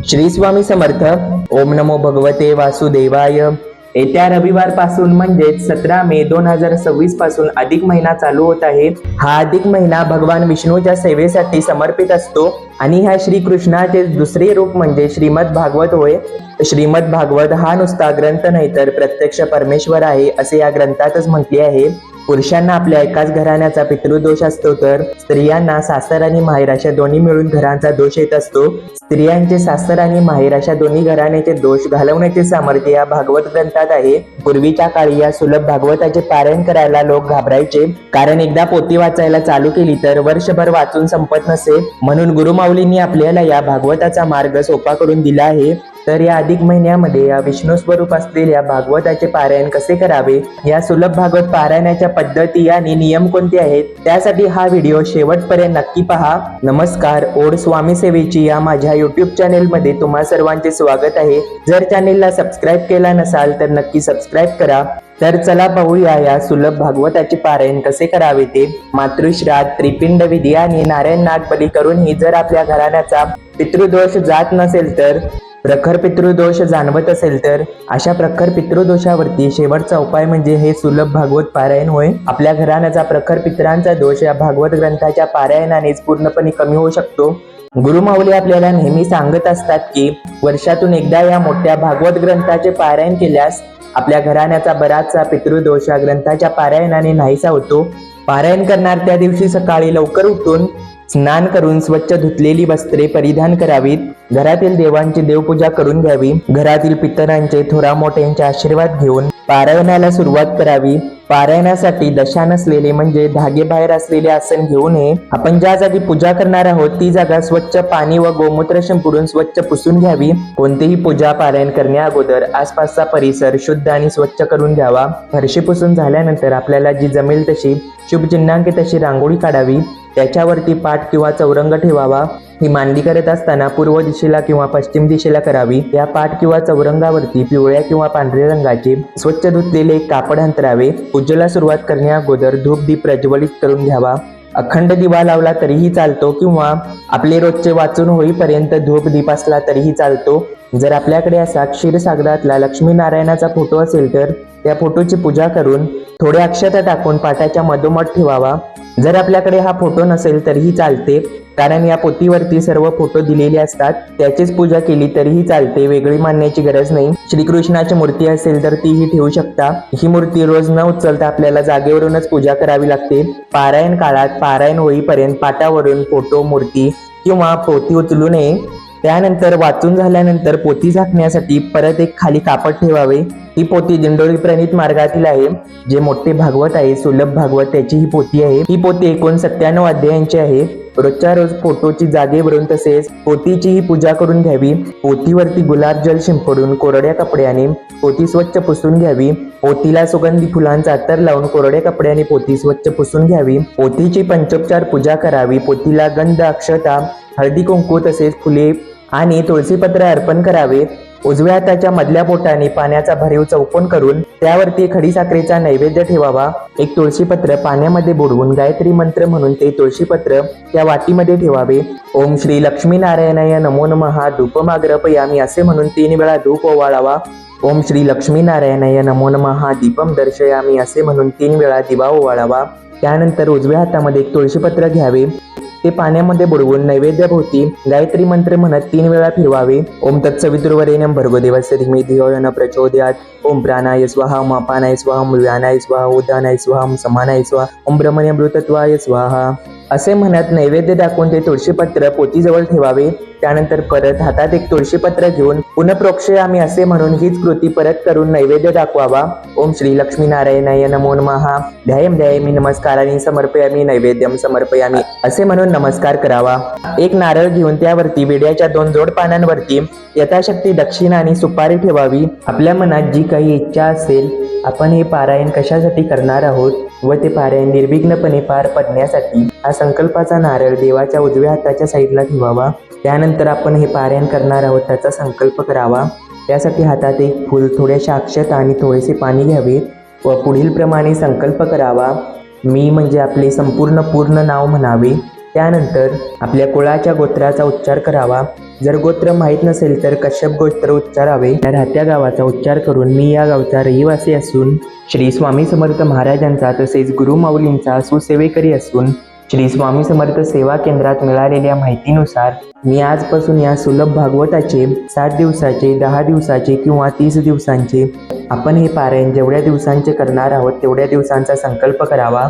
श्री स्वामी समर्थ. ओम नमो भगवते वासुदेवाय. येत्या रविवारपासून म्हणजेच 17 मे 2026 पासून अधिक महिना चालू होत आहे. हा अधिक महिना भगवान विष्णूच्या सेवेसाठी समर्पित असतो आणि ह्या श्रीकृष्णाचे दुसरे रूप म्हणजे श्रीमद भागवत होय. श्रीमद भागवत हा नुसता ग्रंथ नाही तर प्रत्यक्ष परमेश्वर आहे असे या ग्रंथातच म्हटले आहे. पुरुषांना आपल्या एकाच घराण्याचा पितृदोष असतो तर स्त्रियांना सासर आणि माहेर अशा दोन्ही मिळून घरांचा दोष येत असतो. स्त्रियांचे सासर आणि माहेर अशा दोन्ही घराण्याचे दोष घालवण्याचे सामर्थ्य या भागवत ग्रंथात आहे. पूर्वीच्या काळी या सुलभ भागवताचे पारायण करायला लोक घाबरायचे, कारण एकदा पोथी वाचायला चालू केली तर वर्षभर वाचून संपत नसे. म्हणून गुरुमाऊलींनी आपल्याला या भागवताचा मार्ग सोपा करून दिला आहे. तर या अधिक महिन्यामध्ये या विष्णू स्वरूप असलेल्या भागवताचे पारायण कसे करावे, या सुलभ भागवत पारायणाच्या पद्धती आणि नियम कोणते आहेत, त्यासाठी हा व्हिडिओ शेवटपर्यंत नक्की पहा. नमस्कार. ओढ स्वामी सेवेची या माझ्या युट्यूब चॅनेल मध्ये तुम्हा सर्वांचे स्वागत आहे. जर चॅनेलला सबस्क्राईब केला नसाल तर नक्की सबस्क्राईब करा. तर चला पाहूया या सुलभ भागवताचे पारायण कसे करावे ते. मातृश्राद्ध, त्रिपिंड विधी आणि नारायण नाग बली करूनही जर आपल्या घराण्याचा पितृदोष जात नसेल तर, प्रखर पितृदोष जाणवत असेल तर, अशा प्रखर पितृदोषावरती शेवटचा उपाय म्हणजे हे सुलभ भागवत पारायण होय. आपल्या घराण्याचा प्रखर पितरांचा दोष या भागवत ग्रंथाच्या पारायणानेच पूर्णपणे कमी होऊ शकतो. गुरुमाऊली आपल्याला नेहमी सांगत असतात की वर्षातून एकदा या मोठ्या भागवत ग्रंथाचे पारायण केल्यास आपल्या घराण्याचा बराचसा पितृदोष या ग्रंथाच्या पारायणाने नाहीसा होतो. पारायण करणार त्या दिवशी सकाळी लवकर उठून स्नान करून स्वच्छ धुतलेली वस्त्रे परिधान करावीत. घरातील देवांची देवपूजा करून घ्यावी. घरातील पितरांचे थोरा मोठ्यांचे आशीर्वाद घेऊन पारायणाला सुरुवात करावी. पारायणासाठी दशा नसलेले म्हणजे धागे बाहेर असलेले आसन घेऊ नये. आपण ज्या जागी पूजा करणार आहोत ती जागा स्वच्छ पाणी व गोमूत्र शिंपडून स्वच्छ पुसून घ्यावी. कोणतीही पूजा पारायण करण्या अगोदर आसपासचा परिसर शुद्ध आणि स्वच्छ करून घ्यावा. फरशी पुसून झाल्यानंतर आपल्याला जी जमेल तशी शुभ चिन्हांकित अशी रांगोळी काढावी. त्याच्यावरती पाट किंवा चौरंग ठेवावा. ही मांडणी करत असताना पूर्व दिशेला किंवा पश्चिम दिशेला करावी. या पाट किंवा चौरंगावरती पिवळ्या किंवा पांढऱ्या रंगाचे स्वच्छ धुतलेले कापड अंतरावे. पूजेला सुरुवात करण्या अगोदर धूप दीप प्रज्वलित करून घ्यावा. अखंड दिवा लावला तरीही चालतो किंवा आपले रोजचे वाचून होईपर्यंत धूप दीप असला तरीही चालतो. जर आपल्याकडे असा क्षीरसागरातला लक्ष्मीनारायणाचा फोटो असेल तर त्या फोटोची पूजा करून थोडे अक्षता टाकून पाटाच्या मधोमध ठेवावा. जर आपल्याकडे हा फोटो नसेल तरीही चालते, कारण या पोथीवरती सर्व फोटो दिलेले असतात. त्याचीच पूजा केली तरीही चालते, वेगळी मानण्याची गरज नाही. श्रीकृष्णाची मूर्ती असेल तर तीही ठेवू शकता. ही मूर्ती रोज न उचलता आपल्याला जागेवरूनच पूजा करावी लागते. पारायण काळात पारायण होईपर्यंत पाटावरून फोटो, मूर्ती किंवा पोथी उचलू नये. त्यानंतर वाचून झाल्यानंतर पोथी झाकण्यासाठी परत एक खाली कापड ठेवावे. ही पोथी दिंडोरी प्रणित मार्गातील आहे. जे मोठे भागवत आहे सुलभ भागवत त्याची ही पोथी आहे. ही पोथी एकूण 97 अध्यायांची आहे. रोजच्या रोज फोटोची जागेवरून तसेच पोथीचीही पूजा करून घ्यावी. पोथीवरती गुलाबजल शिंपडून कोरड्या कपड्याने पोथी स्वच्छ पुसून घ्यावी. पोथीला सुगंधी फुलांचा अत्तर लावून कोरड्या कपड्याने पोथी स्वच्छ पुसून घ्यावी. पोथीची पंचोपचार पूजा करावी. पोथीला गंध, अक्षता, हळदी कुंकू तसेच फुले आणि तुळशीपत्र अर्पण करावे. उजव्या हाताच्या मधल्या बोटाने पाण्याचा भरीव चौकोन करून त्यावरती खडीसाखरेचा नैवेद्य ठेवावा. एक तुळशीपत्र पाण्यामध्ये बुडवून गायत्री मंत्र म्हणून ते तुळशीपत्र त्या वाटीमध्ये ठेवावे. ओम श्री लक्ष्मीनारायणाय नमो नमः धूपमाग्रपयामी असे म्हणून 3 वेळा धूप ओवाळावा. ओम श्री लक्ष्मीनारायणाय नमो नमः दीपम दर्शयामी असे म्हणून 3 वेळा दिवा ओवाळावा. त्यानंतर उजव्या हातामध्ये एक तुळशीपत्र घ्यावे. ते पाण्यामध्ये बुडवून नैवेद्याभोवती गायत्री मंत्र म्हणत 3 वेळा फिरवावे. ओम तत्सवितुर्वरेण्यं भर्गो देवस्य धीमहि धियो यो न प्रचोदयात्. ओम प्राणाय स्वाहा, ओम अपानाय स्वाहा, ओम व्यानाय स्वाहा, उदानाय स्वाहा, ओम समानाय स्वाहा, ओम ब्रह्मण्यमृतत्वाय स्वाहा असे म्हणत नैवेद्य दाखवून ते तुळशीपत्र पोथीजवळ ठेवावे. त्यानंतर परत हातात एक तुळशीपत्र घेऊन पुनःप्रोक्षयामी असे म्हणून हीच कृती परत करून नैवेद्य दाखवावा. ओम श्री लक्ष्मीनारायणाय नमो नमः ध्यायम ध्यायामी नमस्काराने समर्पयामी नैवेद्यम समर्पयामी असे म्हणून नमस्कार करावा. एक नारळ घेऊन त्यावरती विड्याच्या 2 जोड पानांवरती यथाशक्ती दक्षिणा आणि सुपारी ठेवावी. आपल्या मनात जी काही इच्छा असेल, आपण हे पारायण कशासाठी करणार आहोत व ते पारायण निर्विघ्नपणे पार पडण्यासाठी हा संकल्पाचा नारळ देवाच्या उजव्या हाताच्या साईडला ठेवावा. त्यानंतर आपण हे पारायण करणार आहोत त्याचा संकल्प करावा. त्यासाठी हातात एक फूल, थोड्याशा अक्षता आणि थोडेसे पाणी घ्यावे व पुढील प्रमाणे संकल्प करावा. मी म्हणजे आपले संपूर्ण पूर्ण नाव म्हणावे. त्यानंतर आपल्या कुळाच्या गोत्राचा उच्चार करावा. जर गोत्र माहीत नसेल तर कश्यप गोत्र उच्चारावे. राहत्या गावाचा उच्चार करून मी या गावचा रहिवासी असून श्री स्वामी समर्थ महाराजांचा तसेच गुरुमाऊलींचा सुसेवेकरी असून श्री स्वामी समर्थ सेवा केंद्रात मिळालेल्या माहितीनुसार मी आजपासून या सुलभ भागवताचे 7 दिवसाचे, 10 दिवसाचे किंवा 30 दिवसांचे आपण हे पारायण जेवढ्या दिवसांचे करणार आहोत तेवढ्या दिवसांचा संकल्प करावा.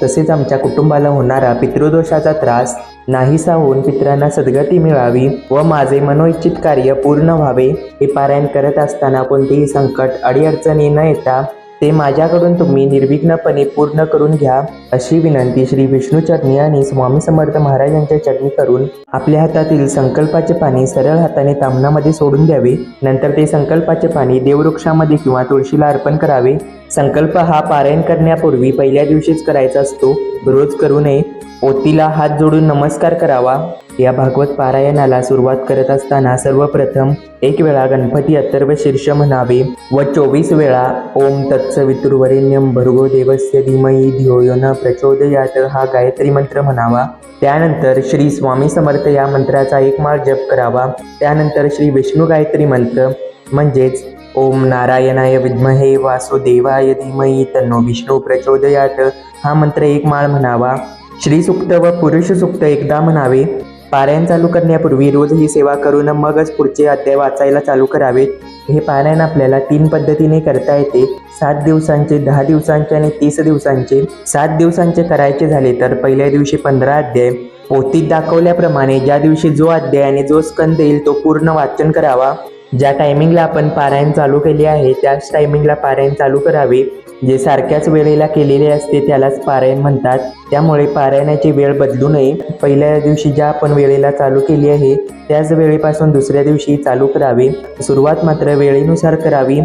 तसेच आमच्या कुटुंबाला होणारा पितृदोषाचा त्रास नाहीसा होऊन पितरांना सद्गती मिळावी व माझे मनोइच्छित कार्य पूर्ण व्हावे. हे पारायण करत असताना कोणतेही संकट अडीअडचणी न येता ते माझ्याकडून तुम्ही निर्विघ्नपणे पूर्ण करून घ्या अशी विनंती श्री विष्णू चरणी आणि स्वामी समर्थ महाराजांच्या चरणी करून आपल्या हातातील संकल्पाचे पाणी सरळ हाताने ताम्हणामध्ये सोडून द्यावे. नंतर ते संकल्पाचे पाणी देववृक्षामध्ये किंवा तुळशीला अर्पण करावे. संकल्प हा पारायण करण्यापूर्वी पहिल्या दिवशीच करायचा असतो, रोज करू नये. ओतीला हात जोडून नमस्कार करावा. या भागवत पारायणाला सुरुवात करत असताना सर्वप्रथम 1 वेळा गणपती अथर्व शीर्ष म्हणावे व 24 वेळा ओम तत्सवितुर्वरेण्यं भर्गो देवस्य धीमहि धियो यो न प्रचोदयात हा गायत्री मंत्र म्हणावा. त्यानंतर श्री स्वामी समर्थ या मंत्राचा 1 माळ जप करावा. त्यानंतर श्री विष्णू गायत्री मंत्र म्हणजेच ओम नारायणाय विद्महे वासुदेवाय धीमहि तन्नो विष्णू प्रचोदयात हा मंत्र 1 माळ म्हणावा. श्री सूक्त व पुरुष सूक्त एकदा म्हणावे. पारायण चालू करण्यापूर्वी रोज ही सेवा करून मगच पुढचे अध्याय वाचायला चालू करावेत. हे पारायण आपल्याला 3 पद्धतीने करता येते. 7 दिवसांचे, 10 दिवसांचे आणि 30 दिवसांचे. 7 दिवसांचे करायचे झाले तर पहिल्या दिवशी 15 अध्याय पोथीत दाखवल्याप्रमाणे ज्या दिवशी जो अध्याय आणि जो स्कंद येईल तो पूर्ण वाचन करावा. ज्या टायमिंगला आपण पारायण चालू केले आहे त्याच टायमिंगला पारायण चालू करावे. जे सारख्याच वेळेला केलेले असते त्यालाच पारायण म्हणतात. त्यामुळे पारायणाची वेळ बदलू नये. पहिल्या दिवशी ज्या आपण वेळेला चालू केली आहे त्याच वेळेपासून दुसऱ्या दिवशी चालू करावे. सुरुवात मात्र वेळेनुसार करावी.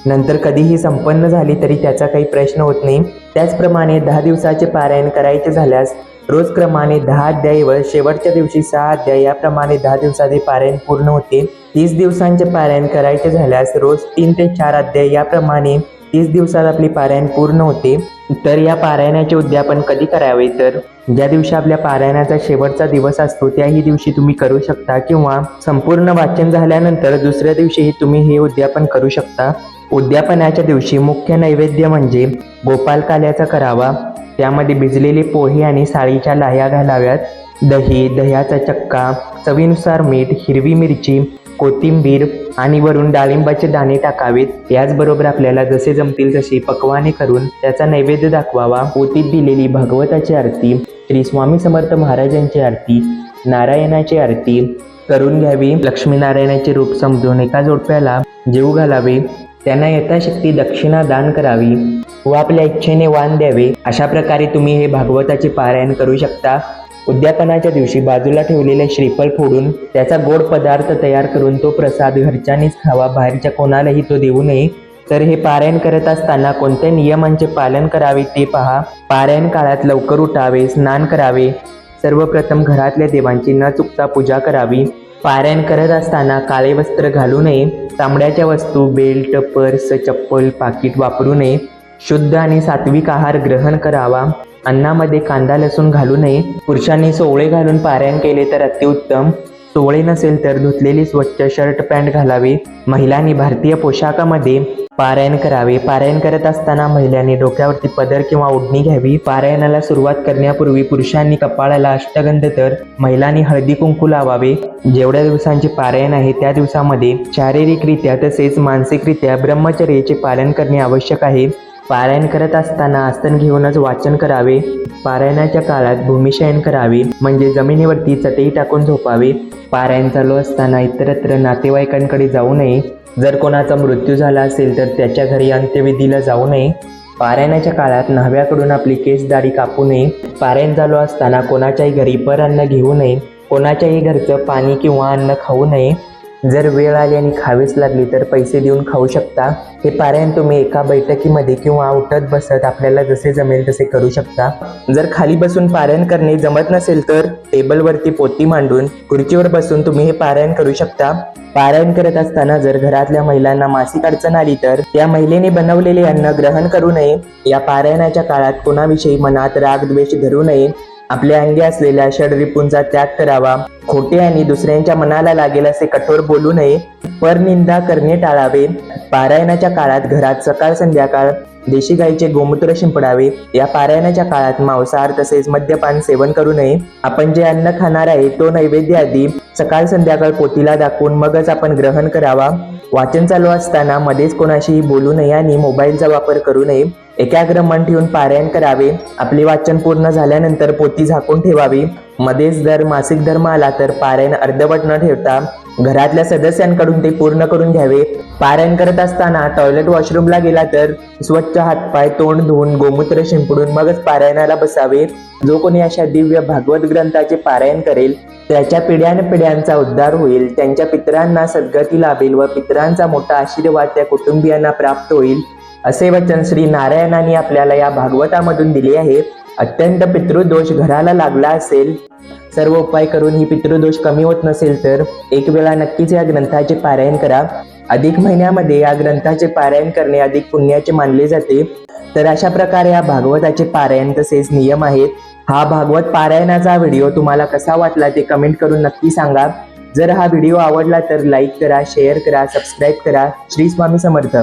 नंतर कधीही संपन्न झाली तरी त्याचा काही प्रश्न होत नाही. त्याचप्रमाणे 10 दिवसाचे पारायण करायचे झाल्यास रोज क्रमाने 10 अध्याय व शेवटच्या दिवशी 6 अध्याय याप्रमाणे 10 दिवसाचे पारायण पूर्ण होते. 30 दिवसांचे पारायण करायचे झाल्यास रोज 3 ते 4 अध्याय याप्रमाणे 30 दिवसात आपली पारायण पूर्ण होते. तर या पारायणाचे उद्यापन कधी करावे तर ज्या दिवशी आपल्या पारायणाचा शेवटचा दिवस असतो त्याही दिवशी तुम्ही करू शकता किंवा संपूर्ण वाचन झाल्यानंतर दुसऱ्या दिवशीही तुम्ही हे उद्यापन करू शकता. उद्यापनाच्या दिवशी मुख्य नैवेद्य म्हणजे गोपाल काल्याचा करावा. त्यामध्ये भिजलेले पोहे आणि साळीच्या लाह्या घालाव्यात. दही, दह्याचा चक्का, चवीनुसार मीठ, हिरवी मिरची, कोथिंबीर आणि वरून डाळिंबाचे दाणे टाकावेत. याचबरोबर आपल्याला जसे जमतील तशी पक्वाने करून त्याचा नैवेद्य दाखवावा. ओतीत दिलेली भागवताची आरती, श्री स्वामी समर्थ महाराजांची आरती, नारायणाची आरती करून घ्यावी. लक्ष्मीनारायणाचे रूप समजून एका जोडप्याला जेवू घालावे. त्यांना यथाशक्ती दक्षिणा दान करावी व आपल्या इच्छेने वाण द्यावे. अशा प्रकारे तुम्ही हे भागवताचे पारायण करू शकता. उद्यापनाच्या दिवशी बाजूला ठेवलेले श्रीफळ फोडून त्याचा गोड पदार्थ तयार करून तो प्रसाद घरच्यांनीच खावा, बाहेरच्या कोणालाही तो देऊ नये. तर हे पारायण करत असताना कोणत्या नियमांचे पालन करावे ते पहा. पारायण काळात लवकर उठावे, स्नान करावे. सर्वप्रथम घरातल्या देवांची न चुकता पूजा करावी. पारायण करत असताना काळे वस्त्र घालू नये. चामड्याच्या वस्तू, बेल्ट, पर्स, चप्पल, पाकिट वापरू नये. शुद्ध आणि सात्विक आहार ग्रहण करावा. अन्नामध्ये कांदा लसूण घालू नये. पुरुषांनी सोवळे घालून पारायण केले तर अतिउत्तम. सोवळे नसेल तर धुतलेली स्वच्छ शर्ट पॅन्ट घालावे. महिलांनी भारतीय पोशाखामध्ये पारायण करावे. पारायण करत असताना महिलांनी डोक्यावरती पदर किंवा ओढणी घ्यावी. पारायणाला सुरुवात करण्यापूर्वी पुरुषांनी कपाळाला अष्टगंध तर महिलांनी हळदी कुंकू लावावे. जेवढ्या दिवसांचे पारायण आहे त्या दिवसामध्ये शारीरिकरित्या तसेच मानसिकरित्या ब्रह्मचर्याचे पालन करणे आवश्यक आहे. पारायण करत असताना आसन घेऊनच वाचन करावे. पारायणाच्या काळात भूमिशयन करावे म्हणजे जमिनीवरती चटई टाकून झोपावे. पारायण चालू असताना इतरत्र नातेवाईकांकडे जाऊ नये. जर कोणाचा मृत्यू झाला असेल तर त्याच्या घरी अंत्यविधीला जाऊ नये. पारायणाच्या काळात न्हाव्याकडून आपली केस दाढी कापू नये. पारायण चालू असताना कोणाच्याही घरी पर अन्न घेऊ नये. कोणाच्याही घरचं पाणी किंवा अन्न खाऊ नये. जर वेळ आली आणि खावीच लागली तर पैसे देऊन खाऊ शकता. हे पारायण तुम्ही एका बैठकीमध्ये किंवा उठत बसत आपल्याला जसे जमेल तसे करू शकता. जर खाली बसून पारायण करणे जमत नसेल तर टेबलवरती पोती मांडून खुर्चीवर बसून तुम्ही हे पारायण करू शकता. पारायण करत असताना जर घरातल्या महिलांना मासिक अडचण आली तर त्या महिलेने बनवलेले अन्न ग्रहण करू नये. या पारायणाच्या काळात कोणाविषयी मनात राग द्वेष धरू नये. आपल्या अंगी असलेल्या षडरिपूंचा त्याग करावा, खोटे आणि दुसऱ्यांच्या मनाला लागेल असे कठोर बोलू नये, परनिंदा करणे टाळावे, पारायणाच्या काळात घरात सकाळ संध्याकाळ देशी गाईचे गोमूत्र शिंपडावे, या पारायणाच्या काळात मांसाहार तसेच मद्यपान सेवन करू नये, आपण जे अन्न खाणार आहे तो नैवेद्य आधी सकाळ संध्याकाळ पोथीला दाखवून मगच आपण ग्रहण करावा, वाचन चालू असताना मध्येच कोणाशीही बोलू नये आणि मोबाईलचा वापर करू नये, एकाग्र मन ठेवून पारायण करावे, आपले वाचन पूर्ण झाल्यानंतर पोथी झाकून ठेवावी, मध्येच जर मासिक धर्म आला तर पारायण अर्धवट न ठेवता घरातल्या सदस्यांकडून ते पूर्ण करून घ्यावे, पारायण करत असताना टॉयलेट वॉशरूमला गेला तर स्वच्छ हातपाय तोंड धुवून गोमूत्र शिंपडून मगच पारायणाला बसावे, जो कोणी अशा दिव्य भागवत ग्रंथाचे पारायण करेल त्याच्या पिढ्यानपिढ्यांचा उद्धार होईल, त्यांच्या पितरांना सद्गती लाभेल व पितरांचा मोठा आशीर्वाद त्या कुटुंबियांना प्राप्त होईल, असे वचन श्री नारायणांनी आपल्याला या भागवतामधून दिले आहे. अत्यंत पितृदोष घराला लागला असेल, सर्व उपाय करून ही पितृदोष कमी होत नसेल तर एक वेळा नक्कीच या ग्रंथाचे पारायण करा. अधिक महिन्यामध्ये या ग्रंथाचे पारायण करणे अधिक पुण्याचे मानले जाते. तर अशा प्रकारे या भागवताचे पारायण तसेच नियम आहेत. हा भागवत पारायणाचा व्हिडिओ तुम्हाला कसा वाटला ते कमेंट करून नक्की सांगा. जर हा व्हिडिओ आवडला तर लाईक करा, शेअर करा, सबस्क्राईब करा. श्री स्वामी समर्थ.